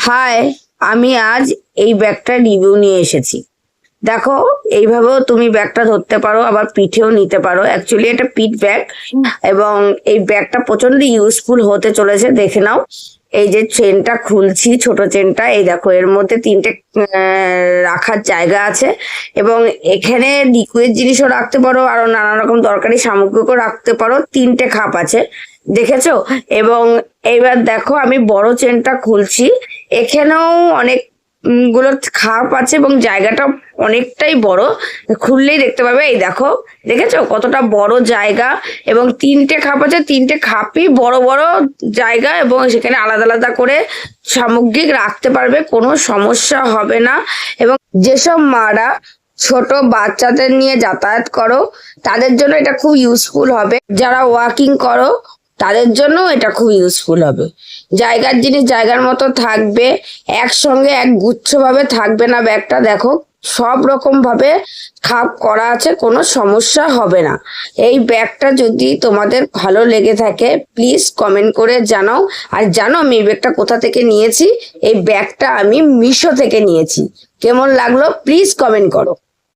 High, আমি আজ এই ব্যাগটার রিভিউ নিয়ে এসেছি। দেখো, এইভাবেও তুমি ব্যাগটা ধরতে পারো, আবার পিঠেও নিতে পারো। অ্যাকচুয়ালি এটা পিঠ ব্যাগ এবং এই ব্যাগটা প্রচন্ড ইউজফুল হতে চলেছে। দেখে নাও, এই যে চেনটা খুলছি, ছোট চেনটা, এই দেখো এর মধ্যে তিনটে রাখার জায়গা আছে এবং এখানে লিকুইড জিনিসও রাখতে পারো, আরো নানা রকম দরকারি সামগ্রিকও রাখতে পারো। তিনটে খাপ আছে, দেখেছো? এবং এইবার দেখো, আমি বড় চেনটা খুলছি। এখানেও অনেক গুলো খাপ আছে এবং জায়গাটা অনেকটাই বড়। খুললেই দেখতে পাবে, এই দেখো, দেখেছো কতটা বড় জায়গা এবং তিনটে খাপ আছে। তিনটে খাপই বড় বড় জায়গা এবং সেখানে আলাদা আলাদা করে সামগ্রিক রাখতে পারবে, কোনো সমস্যা হবে না। এবং যেসব মারা ছোট বাচ্চাদের নিয়ে যাতায়াত করো তাদের জন্য এটা খুব ইউজফুল হবে। যারা ওয়াকিং করো তাদের জন্য এটা খুব ইউজফুল হবে। জায়গার জিনিস জায়গার মতো থাকবে, একসঙ্গে এক গুচ্ছ ভাবে থাকবে না ব্যাগটা। দেখো, সব রকম ভাবে খাপ করা আছে, কোনো সমস্যা হবে না। এই ব্যাগটা যদি তোমাদের ভালো লেগে থাকে প্লিজ কমেন্ট করে জানাও। আর জানো আমি এই ব্যাগটা কোথা থেকে নিয়েছি? এই ব্যাগটা আমি মিশো থেকে নিয়েছি। কেমন লাগলো প্লিজ কমেন্ট করো।